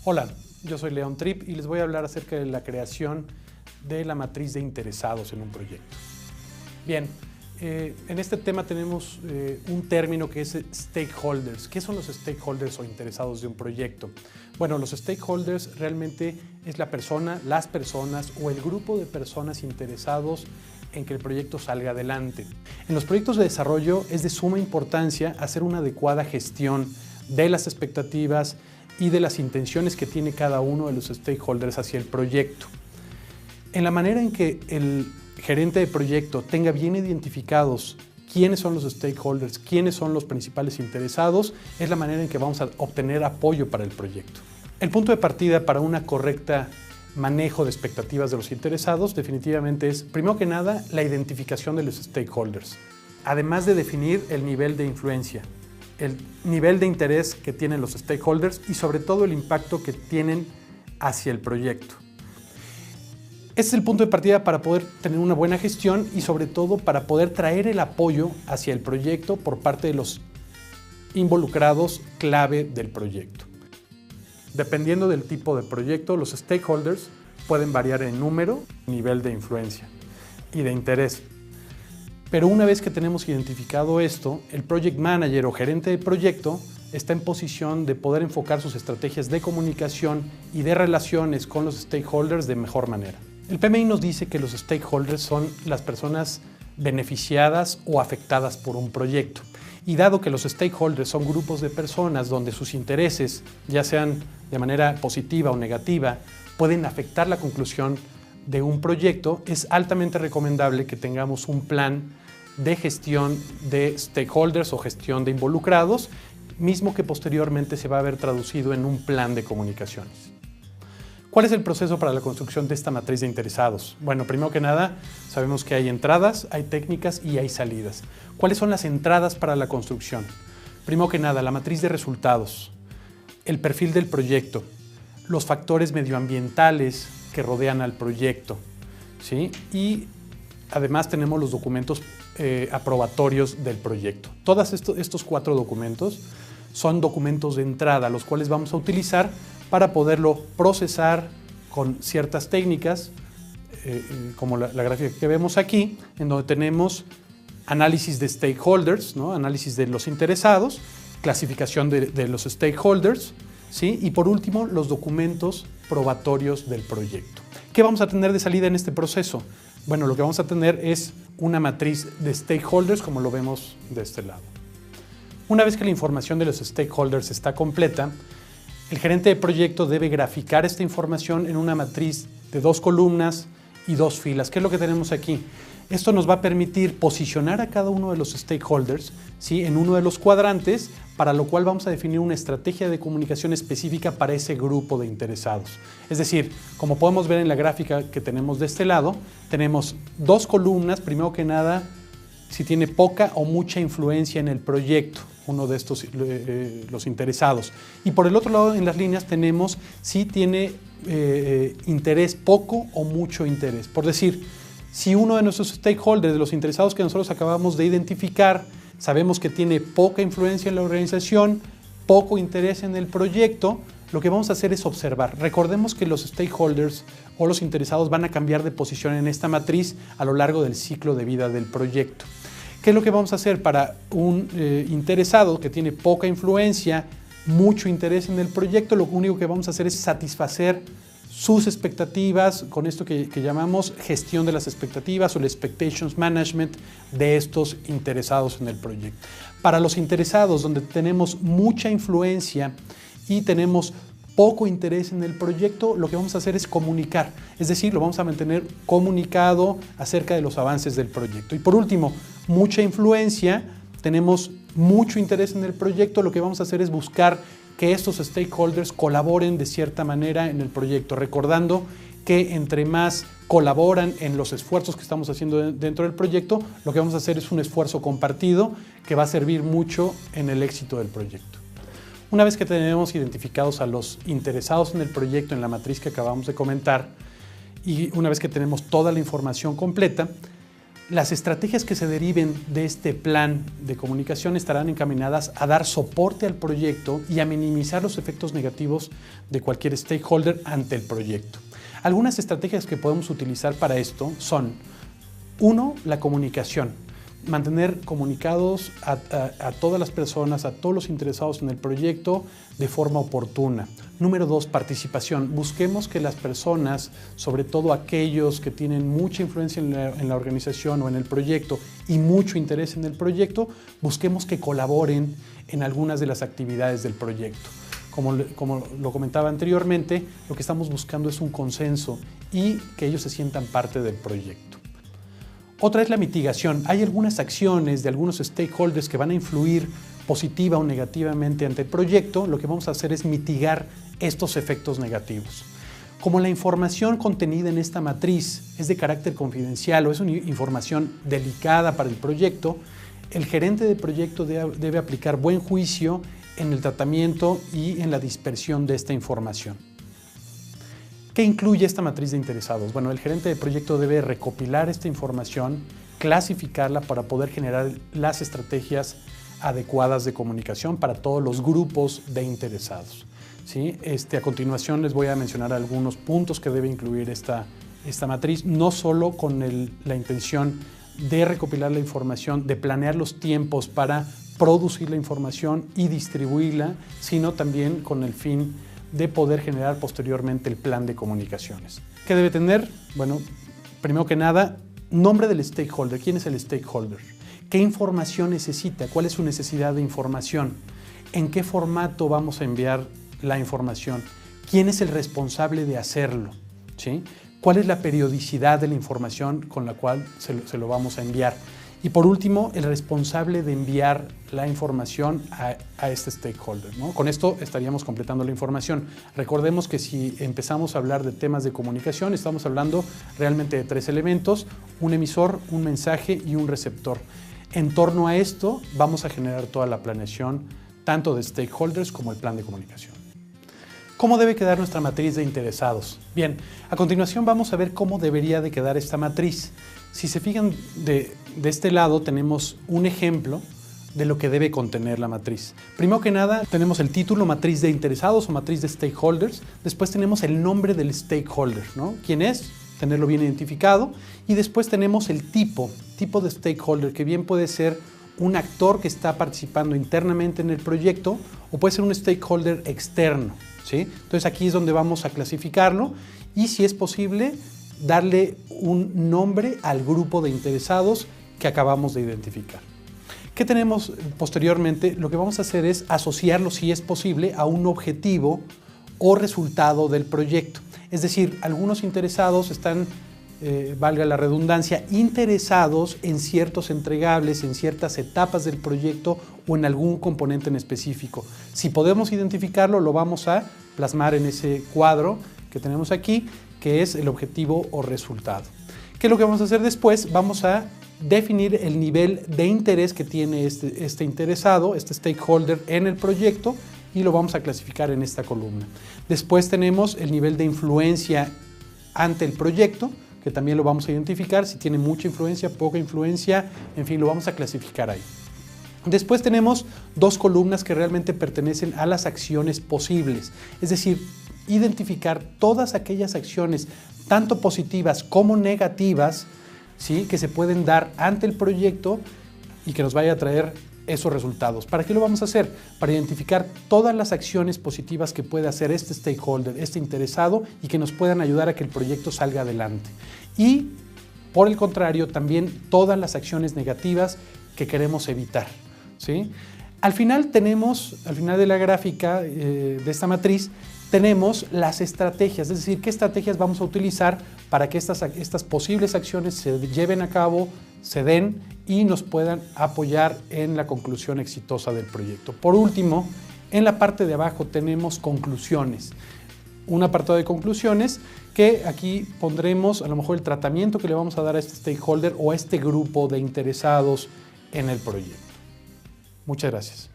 Hola, yo soy León Tripp y les voy a hablar acerca de la creación de la matriz de interesados en un proyecto. Bien, en este tema tenemos un término que es stakeholders. ¿Qué son los stakeholders o interesados de un proyecto? Bueno, los stakeholders realmente es la persona, las personas o el grupo de personas interesados en que el proyecto salga adelante. En los proyectos de desarrollo es de suma importancia hacer una adecuada gestión de las expectativas y de las intenciones que tiene cada uno de los stakeholders hacia el proyecto. En la manera en que el gerente de proyecto tenga bien identificados quiénes son los stakeholders, quiénes son los principales interesados, es la manera en que vamos a obtener apoyo para el proyecto. El punto de partida para una correcta manejo de expectativas de los interesados definitivamente es, primero que nada, la identificación de los stakeholders, además de definir el nivel de influencia, el nivel de interés que tienen los stakeholders y sobre todo el impacto que tienen hacia el proyecto. Este es el punto de partida para poder tener una buena gestión y sobre todo para poder traer el apoyo hacia el proyecto por parte de los involucrados clave del proyecto. Dependiendo del tipo de proyecto, los stakeholders pueden variar en número, nivel de influencia y de interés. Pero una vez que tenemos identificado esto, el project manager o gerente de proyecto está en posición de poder enfocar sus estrategias de comunicación y de relaciones con los stakeholders de mejor manera. El PMI nos dice que los stakeholders son las personas beneficiadas o afectadas por un proyecto. Y dado que los stakeholders son grupos de personas donde sus intereses, ya sean de manera positiva o negativa, pueden afectar la conclusión de un proyecto, es altamente recomendable que tengamos un plan de gestión de stakeholders o gestión de involucrados, mismo que posteriormente se va a ver traducido en un plan de comunicaciones. ¿Cuál es el proceso para la construcción de esta matriz de interesados? Bueno, primero que nada, sabemos que hay entradas, hay técnicas y hay salidas. ¿Cuáles son las entradas para la construcción? Primero que nada, la matriz de resultados, el perfil del proyecto, los factores medioambientales que rodean al proyecto, ¿sí? Y además tenemos los documentos aprobatorios del proyecto. Todos estos 4 documentos son documentos de entrada, los cuales vamos a utilizar para poderlo procesar con ciertas técnicas, como la gráfica que vemos aquí, en donde tenemos análisis de stakeholders, ¿no? Análisis de los interesados, clasificación de los stakeholders, ¿sí? Y por último, los documentos probatorios del proyecto. ¿Qué vamos a tener de salida en este proceso? Bueno, lo que vamos a tener es una matriz de stakeholders, como lo vemos de este lado. Una vez que la información de los stakeholders está completa, el gerente de proyecto debe graficar esta información en una matriz de 2 columnas y 2 filas. ¿Qué es lo que tenemos aquí? Esto nos va a permitir posicionar a cada uno de los stakeholders, ¿sí?, en uno de los cuadrantes, para lo cual vamos a definir una estrategia de comunicación específica para ese grupo de interesados. Es decir, como podemos ver en la gráfica que tenemos de este lado, tenemos 2 columnas, primero que nada, si tiene poca o mucha influencia en el proyecto, uno de estos, los interesados. Y por el otro lado, en las líneas, tenemos si tiene interés, poco o mucho interés. Por decir, si uno de nuestros stakeholders, de los interesados que nosotros acabamos de identificar, sabemos que tiene poca influencia en la organización, poco interés en el proyecto, lo que vamos a hacer es observar. Recordemos que los stakeholders o los interesados van a cambiar de posición en esta matriz a lo largo del ciclo de vida del proyecto. ¿Qué es lo que vamos a hacer para un interesado que tiene poca influencia, mucho interés en el proyecto? Lo único que vamos a hacer es satisfacer sus expectativas con esto que llamamos gestión de las expectativas o el expectations management de estos interesados en el proyecto. Para los interesados donde tenemos mucha influencia y tenemos poco interés en el proyecto, lo que vamos a hacer es comunicar, es decir, lo vamos a mantener comunicado acerca de los avances del proyecto. Y por último, mucha influencia, tenemos mucho interés en el proyecto, lo que vamos a hacer es buscar que estos stakeholders colaboren de cierta manera en el proyecto, recordando que entre más colaboran en los esfuerzos que estamos haciendo dentro del proyecto, lo que vamos a hacer es un esfuerzo compartido que va a servir mucho en el éxito del proyecto. Una vez que tenemos identificados a los interesados en el proyecto en la matriz que acabamos de comentar y una vez que tenemos toda la información completa, Las estrategias que se deriven de este plan de comunicación estarán encaminadas a dar soporte al proyecto y a minimizar los efectos negativos de cualquier stakeholder ante el proyecto. Algunas estrategias que podemos utilizar para esto son: 1. La comunicación. Mantener comunicados a todas las personas, a todos los interesados en el proyecto de forma oportuna. Número 2, participación. Busquemos que las personas, sobre todo aquellos que tienen mucha influencia en la organización o en el proyecto y mucho interés en el proyecto, busquemos que colaboren en algunas de las actividades del proyecto. Como lo comentaba anteriormente, lo que estamos buscando es un consenso y que ellos se sientan parte del proyecto. Otra es la mitigación. Hay algunas acciones de algunos stakeholders que van a influir positiva o negativamente ante el proyecto. Lo que vamos a hacer es mitigar estos efectos negativos. Como la información contenida en esta matriz es de carácter confidencial o es una información delicada para el proyecto, el gerente de proyecto debe aplicar buen juicio en el tratamiento y en la dispersión de esta información. ¿Qué incluye esta matriz de interesados? Bueno, el gerente de proyecto debe recopilar esta información, clasificarla para poder generar las estrategias adecuadas de comunicación para todos los grupos de interesados. ¿Sí? A continuación les voy a mencionar algunos puntos que debe incluir esta matriz, no solo con la intención de recopilar la información, de planear los tiempos para producir la información y distribuirla, sino también con el fin de poder generar posteriormente el plan de comunicaciones. ¿Qué debe tener? Bueno, primero que nada, nombre del stakeholder. ¿Quién es el stakeholder? ¿Qué información necesita? ¿Cuál es su necesidad de información? ¿En qué formato vamos a enviar la información? ¿Quién es el responsable de hacerlo? ¿Sí? ¿Cuál es la periodicidad de la información con la cual se lo vamos a enviar? Y por último, el responsable de enviar la información a este stakeholder, ¿no? Con esto estaríamos completando la información. Recordemos que si empezamos a hablar de temas de comunicación, estamos hablando realmente de 3 elementos: un emisor, un mensaje y un receptor. En torno a esto vamos a generar toda la planeación, tanto de stakeholders como el plan de comunicación. ¿Cómo debe quedar nuestra matriz de interesados? Bien, a continuación vamos a ver cómo debería de quedar esta matriz. Si se fijan, de este lado tenemos un ejemplo de lo que debe contener la matriz. Primero que nada tenemos el título, matriz de interesados o matriz de stakeholders. Después tenemos el nombre del stakeholder, ¿no? ¿Quién es? Tenerlo bien identificado. Y después tenemos el tipo de stakeholder, que bien puede ser un actor que está participando internamente en el proyecto o puede ser un stakeholder externo, ¿sí? Entonces aquí es donde vamos a clasificarlo y, si es posible, darle un nombre al grupo de interesados que acabamos de identificar. ¿Qué tenemos posteriormente? Lo que vamos a hacer es asociarlo, si es posible, a un objetivo o resultado del proyecto. Es decir, algunos interesados están, valga la redundancia, interesados en ciertos entregables, en ciertas etapas del proyecto o en algún componente en específico. Si podemos identificarlo, lo vamos a plasmar en ese cuadro que tenemos aquí, que es el objetivo o resultado. ¿Qué es lo que vamos a hacer después? Vamos a definir el nivel de interés que tiene este interesado, este stakeholder en el proyecto, y lo vamos a clasificar en esta columna. Después tenemos el nivel de influencia ante el proyecto, que también lo vamos a identificar, si tiene mucha influencia, poca influencia, en fin, lo vamos a clasificar ahí. Después tenemos 2 columnas que realmente pertenecen a las acciones posibles, es decir, identificar todas aquellas acciones, tanto positivas como negativas, ¿sí?, que se pueden dar ante el proyecto y que nos vaya a traer esos resultados. ¿Para qué lo vamos a hacer? Para identificar todas las acciones positivas que puede hacer este stakeholder, este interesado, y que nos puedan ayudar a que el proyecto salga adelante. Y, por el contrario, también todas las acciones negativas que queremos evitar, ¿sí? Al final de la gráfica de esta matriz, tenemos las estrategias, es decir, qué estrategias vamos a utilizar para que estas posibles acciones se lleven a cabo, se den y nos puedan apoyar en la conclusión exitosa del proyecto. Por último, en la parte de abajo tenemos conclusiones. Un apartado de conclusiones que aquí pondremos a lo mejor el tratamiento que le vamos a dar a este stakeholder o a este grupo de interesados en el proyecto. Muchas gracias.